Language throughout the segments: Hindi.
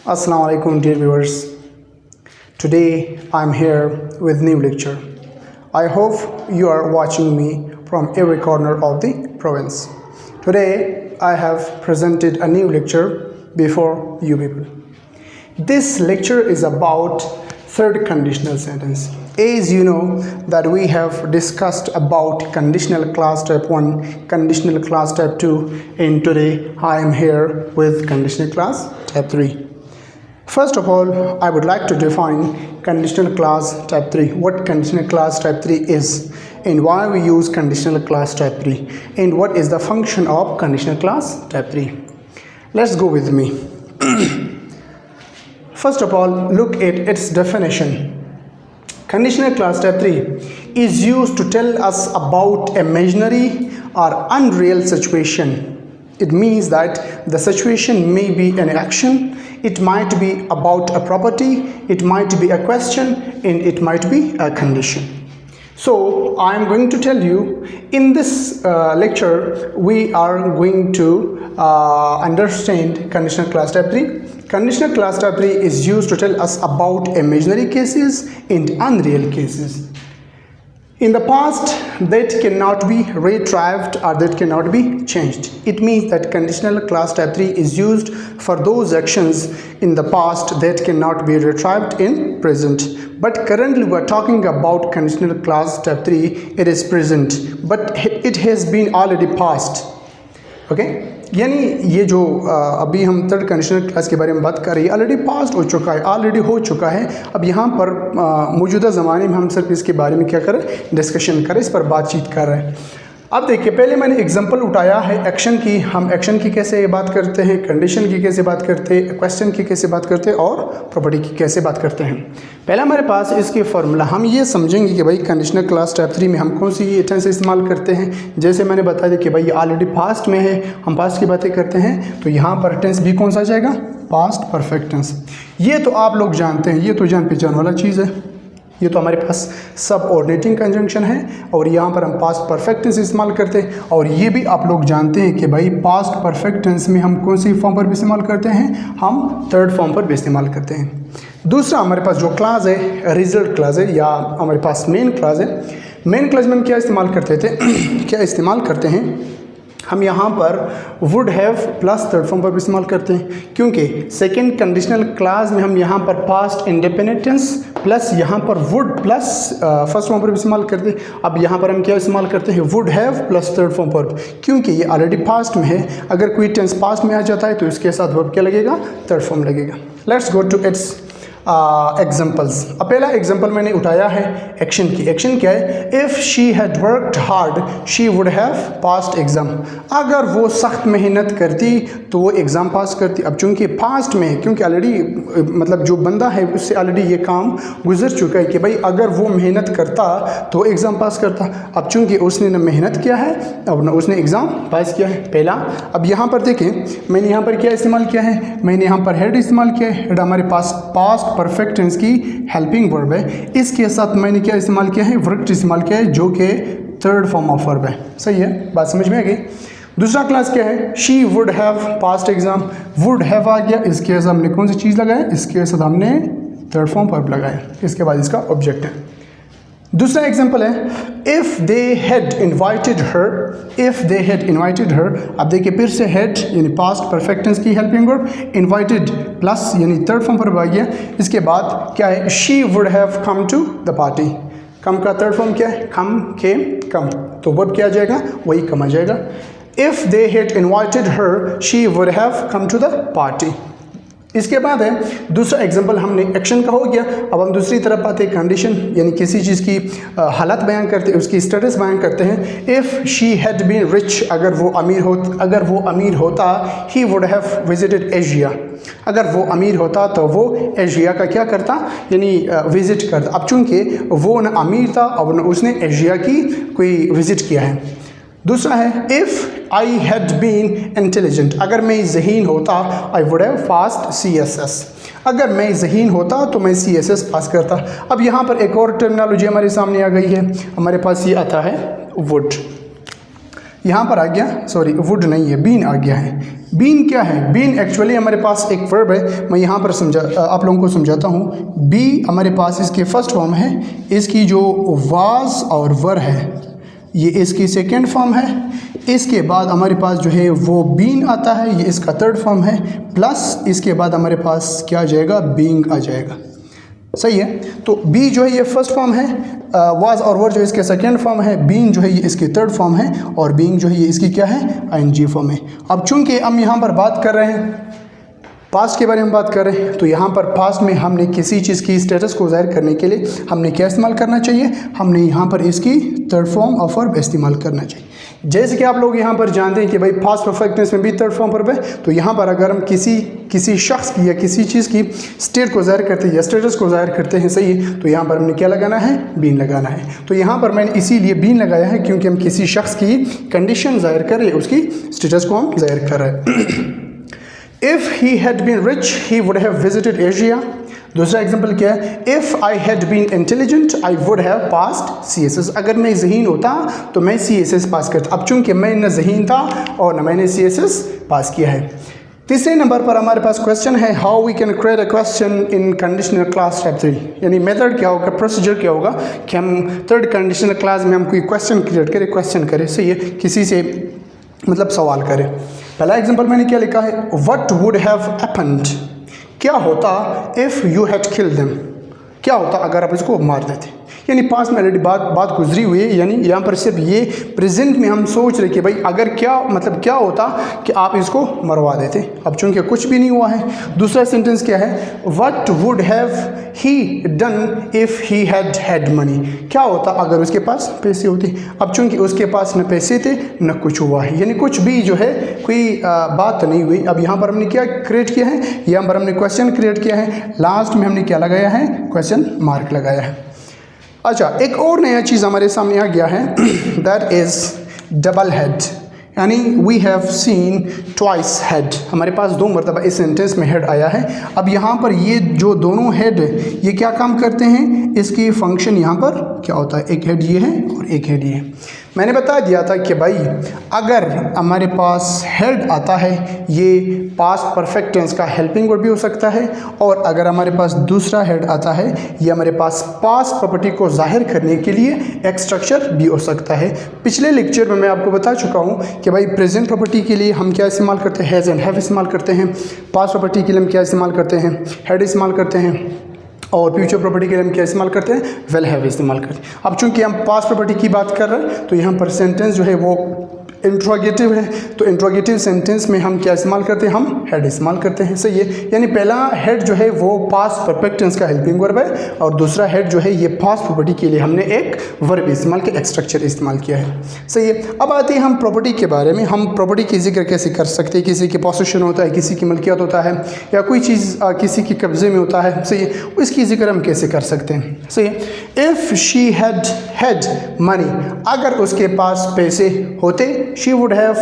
Assalamu alaikum dear viewers. Today I am here with new lecture. I hope you are watching me from every corner of the province. Today I have presented a new lecture before you people. This lecture is about third conditional sentence. As you know that we have discussed about conditional clause type 1, conditional clause type 2, and today I am here with conditional clause type 3. First of all, I would like to define conditional clause type 3. What conditional clause type 3 is and why we use conditional clause type 3 and what is the function of conditional clause type 3. Let's go with me. First of all, look at its definition. Conditional clause type 3 is used to tell us about imaginary or unreal situation. It means that the situation may be an action, it might be about a property, it might be a question, and it might be a condition. So I am going to tell you in this lecture we are going to understand conditional clause type 3. Conditional clause type 3 is used to tell us about imaginary cases and unreal cases. In the past, that cannot be retrieved or that cannot be changed. It means that conditional clause type 3 is used for those actions in the past that cannot be retrieved in present. But currently we are talking about conditional clause type 3. It is present, but it has been already past. Okay? यानी ये जो अभी हम थर्ड कंडीशनल क्लास के बारे में बात कर रहे हैं ऑलरेडी पास्ट हो चुका है, ऑलरेडी हो चुका है. अब यहाँ पर मौजूदा ज़माने में हम सिर्फ इसके बारे में क्या करें, डिस्कशन करें, इस पर बातचीत कर रहे हैं. अब देखिए, पहले मैंने एग्जांपल उठाया है एक्शन की. हम एक्शन की कैसे बात करते हैं, कंडीशन की कैसे बात करते हैं, क्वेश्चन की कैसे बात करते हैं और प्रॉपर्टी की कैसे बात करते हैं. पहले हमारे पास इसकी फार्मूला हम ये समझेंगे कि भाई कंडीशनल क्लास टाइप 3 में हम कौन सी टेंस इस्तेमाल करते हैं. जैसे मैंने बता दिया कि भाई ये ऑलरेडी पास्ट में है, हम पास्ट की बातें करते हैं, तो यहाँ पर टेंस भी कौन सा आ जाएगा, पास्ट परफेक्ट टेंस. ये तो आप लोग जानते हैं, ये तो जान पहचान वाला चीज़ है. ये तो हमारे पास सब ऑर्डिनेटिंग कंजंक्शन है और यहाँ पर हम पास्ट परफेक्ट टेंस इस्तेमाल करते हैं. और ये भी आप लोग जानते हैं कि भाई पास्ट परफेक्ट टेंस में हम कौन सी फॉर्म पर भी इस्तेमाल करते हैं, हम थर्ड फॉर्म पर भी इस्तेमाल करते हैं. दूसरा हमारे पास जो क्लास है, रिजल्ट क्लास है, या हमारे पास मेन क्लास है. मेन क्लास में हम क्या इस्तेमाल करते थे क्या इस्तेमाल करते हैं हम यहाँ पर would have plus third form पर भी इस्तेमाल करते हैं, क्योंकि सेकंड कंडीशनल क्लास में हम यहाँ पर पास्ट इंडिपेंडेंट टेंस प्लस यहाँ पर वुड प्लस फर्स्ट फॉर्म पर भी इस्तेमाल करते हैं. अब यहाँ पर हम क्या इस्तेमाल करते हैं, would have plus third form पर, क्योंकि ये ऑलरेडी पास्ट में है. अगर कोई टेंस पास्ट में आ जाता है तो इसके साथ वर्ब क्या लगेगा, थर्ड फॉर्म लगेगा. Let's go to its examples. अब पहला एग्जाम्पल मैंने उठाया है एक्शन की. एक्शन क्या है, if she had worked hard she would have past exam. अगर वो सख्त मेहनत करती तो वो एग्ज़ाम पास करती. अब चूंकि पास्ट में है, क्योंकि ऑलरेडी मतलब जो बंदा है उससे ऑलरेडी ये काम गुजर चुका है कि भाई अगर वो मेहनत करता तो एग्ज़ाम पास करता. अब चूंकि उसने न मेहनत किया है अब न उसने एग्ज़ाम पास किया है, पहला. अब यहाँ पर देखें, मैंने यहाँ पर क्या इस्तेमाल किया है, मैंने यहाँ पर हेड इस्तेमाल किया है. हेड हमारे पास पास्ट परफेक्ट टेंस की हेल्पिंग वर्ब है. इसके साथ मैंने क्या इस्तेमाल किया है, वर्ब इस्तेमाल किया है, जो कि थर्ड फॉर्म ऑफ वर्ब है. सही है, बात समझ में आ गई. दूसरा क्लास क्या है, she would have passed exam. Would have आ गया, इसके साथ हमने कौन सी चीज़ लगाया, इसके साथ हमने थर्ड फॉर्म वर्ब लगाया. इसके बाद इसका ऑब्जेक्ट है. दूसरा एग्जाम्पल है, if they had invited her. If they had invited her. अब देखिए फिर से हैड यानी पास्ट परफेक्ट टेंस की हेल्पिंग वर्ब, इन्वाइटेड प्लस यानी थर्ड फॉर्म वर्ब आ गया. इसके बाद क्या है, she would have come to the party. Come का थर्ड फॉर्म क्या है, कम, केम, कम. तो वर्ब क्या आ जाएगा, वही कम आ जाएगा. If they had invited her she would have come to the party. इसके बाद है दूसरा एग्जांपल, हमने एक्शन का हो गया. अब हम दूसरी तरफ आते हैं, कंडीशन यानी किसी चीज़ की हालत बयान करते हैं, उसकी स्टेटस बयान करते हैं. If she had been rich, अगर वो अमीर होता, he would have visited Asia. अगर वो अमीर होता तो वो एशिया का क्या करता, यानी विज़िट करता. अब चूँकि वो न अमीर था और न उसने एशिया की कोई विज़िट किया है. दूसरा है, if I had been intelligent. अगर मैं ज़हीन होता, I would have passed CSS. अगर मैं ज़हीन होता तो मैं CSS पास करता. अब यहाँ पर एक और टर्मिनोलॉजी हमारे सामने आ गई है, हमारे पास ये आता है वुड. यहाँ पर आ गया, सॉरी वुड नहीं है, बीन आ गया है। बीन क्या है? बीन एक्चुअली हमारे पास एक वर्ब है, मैं यहाँ पर आप लोगों को समझाता हूँ। बी हमारे पास इसके फर्स्ट फॉर्म है, इसकी जो वाज और वर है ये इसकी सेकेंड फॉर्म है। इसके बाद हमारे पास जो है वो बीन आता है, ये इसका थर्ड फॉर्म है, प्लस इसके बाद हमारे पास क्या आ जाएगा? बीइंग आ जाएगा। सही है। तो बी जो है ये फर्स्ट फॉर्म है, वाज और वर जो इसके सेकेंड फॉर्म है, बीइंग जो है ये इसकी थर्ड फॉर्म है, और बीइंग जो है ये इसकी क्या है? आईएनजी फॉर्म है। अब चूंकि हम यहाँ पर बात कर रहे हैं पास्ट के बारे में बात कर रहे हैं, तो यहाँ पर पास्ट में हमने किसी चीज़ की स्टेटस को ज़ाहिर करने के लिए हमने क्या इस्तेमाल करना चाहिए? हमने यहाँ पर इसकी थर्ड फॉर्म ऑफ वर्ब इस्तेमाल करना चाहिए। जैसे कि आप लोग यहाँ पर जानते हैं कि भाई पास्ट परफेक्ट टेंस में भी थर्ड फॉर्म वर्ब है, तो यहाँ पर अगर हम किसी शख्स की या किसी चीज़ की स्टेट को ज़ाहिर करते हैं या स्टेटस को ज़ाहिर करते हैं, सही है, तो यहाँ पर हमने क्या लगाना है? बीन लगाना है। तो यहाँ पर मैंने इसीलिए बीन लगाया है क्योंकि हम किसी शख्स की कंडीशन ज़ाहिर कर रहे हैं, उसकी स्टेटस को हम ज़ाहिर कर रहे हैं। If he had been rich, he would have visited Asia. दूसरा एग्जाम्पल क्या है? If I had been intelligent, I would have passed CSS. अगर मैं ज़हीन होता तो मैं CSS पास करता। अब चूंकि मैं न ज़हीन था और न मैंने CSS पास किया है। तीसरे नंबर पर हमारे पास क्वेश्चन है, how we can create a question in conditional class type 3। यानी मेथड क्या होगा, प्रोसीजर क्या होगा कि हम थर्ड कंडीशनल क्लास में हम कोई क्वेश्चन क्रिएट करें, क्वेश्चन करें, सही है, किसी से मतलब सवाल करें। पहला एग्जांपल मैंने क्या लिखा है? व्हाट वुड हैव हैपेंड, क्या होता if you had killed them, क्या होता अगर आप इसको मार देते। यानी पास में ऑलरेडी बात गुजरी हुई है, यानी यहाँ पर सिर्फ ये प्रेजेंट में हम सोच रहे कि भाई अगर क्या मतलब क्या होता कि आप इसको मरवा देते। अब चूंकि कुछ भी नहीं हुआ है। दूसरा सेंटेंस क्या है? What would have he done if he had had money, क्या होता अगर उसके पास पैसे होते। अब चूंकि उसके पास न पैसे थे न कुछ हुआ है, यानी कुछ भी जो है कोई बात नहीं हुई। अब यहाँ पर हमने क्या क्रिएट किया है? यहाँ पर हमने क्वेश्चन क्रिएट किया है, लास्ट में हमने क्या लगाया है? क्वेश्चन मार्क लगाया है। अच्छा, एक और नया चीज़ हमारे सामने आ गया है, दैट इज़ डबल हेड। यानी we have seen twice head, हमारे पास दो मरतबा इस सेंटेंस में हेड आया है। अब यहाँ पर ये जो दोनों हेड ये क्या काम करते हैं? इसकी फंक्शन यहाँ पर क्या होता है? एक हेड ये है और एक हेड ये है। मैंने बता दिया था कि भाई अगर हमारे पास हेड आता है ये पास्ट परफेक्ट टेंस का हेल्पिंग वर्ब भी हो सकता है, और अगर हमारे पास दूसरा हेड आता है ये हमारे पास पास्ट प्रॉपर्टी को जाहिर करने के लिए एक स्ट्रक्चर भी हो सकता है। पिछले लेक्चर में मैं आपको बता चुका हूँ कि भाई प्रेजेंट प्रॉपर्टी के लिए हम क्या इस्तेमाल करते हैं? हैज़ एंड हैव इस्तेमाल करते हैं। पास्ट प्रॉपर्टी के लिए हम क्या इस्तेमाल करते हैं? हेड इस्तेमाल करते हैं। और फ्यूचर प्रॉपर्टी के लिए हम क्या इस्तेमाल करते हैं? वेल हैव इस्तेमाल करते हैं। अब चूंकि हम पास्ट प्रॉपर्टी की बात कर रहे हैं तो यहाँ पर सेंटेंस जो है वो इंट्रोगेटिव है, तो इंट्रोगेटिव सेंटेंस में हम क्या इस्तेमाल करते हैं? हम हेड इस्तेमाल करते हैं, सही है। यानी पहला हेड जो है वो पास्ट परफेक्ट टेंस का हेल्पिंग वर्ब है, और दूसरा हेड जो है ये पास्ट प्रॉपर्टी के लिए हमने एक वर्ब इस्तेमाल किया, एक स्ट्रक्चर इस्तेमाल किया है, सही है। अब आते हैं हम प्रॉपर्टी के बारे में। हम प्रॉपर्टी की जिक्र कैसे कर सकते हैं? किसी के पोसेशन होता है, किसी की मलकियत होता है, या कोई चीज़ किसी के कब्जे में होता है, सही है, उसकी जिक्र हम कैसे कर सकते हैं, सही है। इफ़ शी हैड मनी, अगर उसके पास पैसे होते, she would have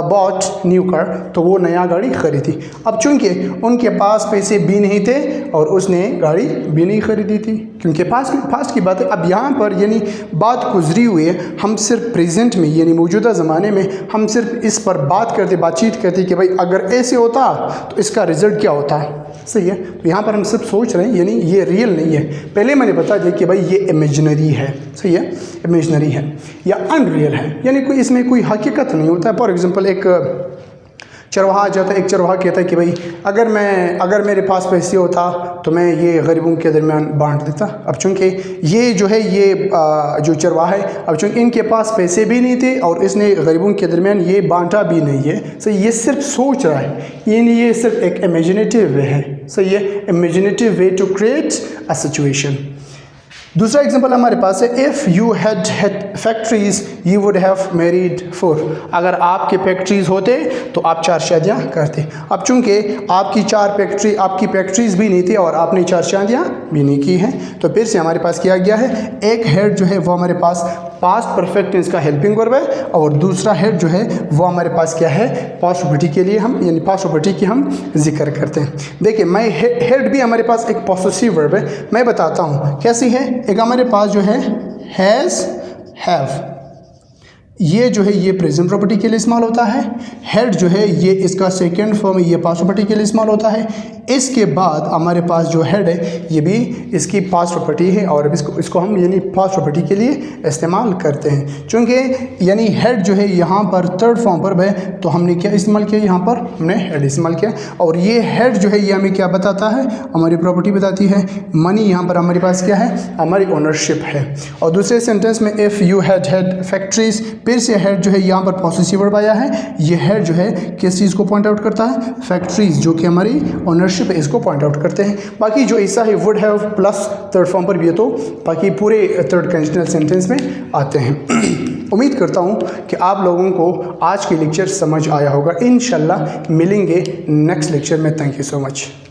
bought new car, तो वो नया गाड़ी खरीदी। अब चूंकि उनके पास पैसे भी नहीं थे और उसने गाड़ी भी नहीं खरीदी थी, क्योंकि पास्ट की बात है। अब यहाँ पर यानी बात गुजरी हुई है, हम सिर्फ प्रेजेंट में यानी मौजूदा ज़माने में हम सिर्फ इस पर बातचीत करते कि भाई अगर ऐसे होता तो इसका रिजल्ट क्या होता, सही है। तो यहाँ पर हम सिर्फ सोच रहे हैं, यानी ये रियल नहीं है। पहले मैंने बता दिया कि भाई ये इमेजिनरी है, सही है, इमेजिनरी है या अनरियल है, यानी कोई इसमें कोई हकीकत नहीं होता है। फॉर एग्जांपल एक चरवाहा आ जाता है, एक चरवाहा कहता है कि भाई अगर मेरे पास पैसे होता तो मैं ये गरीबों के दरमियान बांट देता। अब चूँकि ये जो है ये जो चरवाहा है, अब चूँकि इनके पास पैसे भी नहीं थे और इसने गरीबों के दरमियान ये बांटा भी नहीं है, सही, ये सिर्फ सोच रहा है, यानी ये सिर्फ एक इमेजिनेटिव वे है, सही है, imaginative way to create a situation. दूसरा एग्जांपल हमारे पास है, if you had factories you would have married 4, अगर आपके फैक्ट्रीज होते तो आप 4 शादियाँ करते। अब चूंकि आपकी फैक्ट्रीज भी नहीं थी और आपने 4 शादियाँ भी नहीं की हैं, तो फिर से हमारे पास क्या गया है? एक हेड जो है वो हमारे पास पास्ट परफेक्ट टेंस का हेल्पिंग वर्ब है, और दूसरा हेड जो है वो हमारे पास क्या है? पास्ट प्रॉपर्टी के लिए हम यानी पास्ट प्रॉपर्टी की हम जिक्र करते हैं। देखिए मैं हेड भी हमारे पास एक पॉसेसिव वर्ब है, मैं बताता हूँ कैसी है। एक हमारे पास जो है हैज़ हैव, ये जो है ये प्रेजेंट प्रॉपर्टी के लिए इस्तेमाल होता है। हैड जो है ये इसका सेकंड फॉर्म है, ये पास्ट प्रॉपर्टी के लिए इस्तेमाल होता है। इसके बाद हमारे पास जो हैड है ये भी इसकी पास्ट प्रॉपर्टी है और इसको हम यानी पास्ट प्रॉपर्टी के लिए इस्तेमाल करते हैं। चूँकि यानी हैड जो है यहाँ पर थर्ड फॉर्म पर है तो हमने क्या इस्तेमाल किया, यहाँ पर हमने हैड इस्तेमाल किया। और ये हैड जो है ये हमें क्या बताता है, हमारी प्रॉपर्टी बताती है। मनी यहाँ पर हमारे पास क्या है, हमारी ओनरशिप है। और दूसरे सेंटेंस में इफ़ यू हैड फैक्ट्रीज, फिर से हैड जो है यहाँ पर पॉसेसिव वर्ब आया है। ये हैड जो है किस चीज़ को पॉइंट आउट करता है, फैक्ट्रीज, जो कि हमारी ओनरशिप है, इसको पॉइंट आउट करते हैं। बाकी जो ऐसा है would have plus third form पर भी है, तो बाकी पूरे थर्ड कंडीशनल सेंटेंस में आते हैं। उम्मीद करता हूँ कि आप लोगों को आज के लेक्चर समझ आया होगा। इंशाल्लाह मिलेंगे नेक्स्ट लेक्चर में। Thank you so much.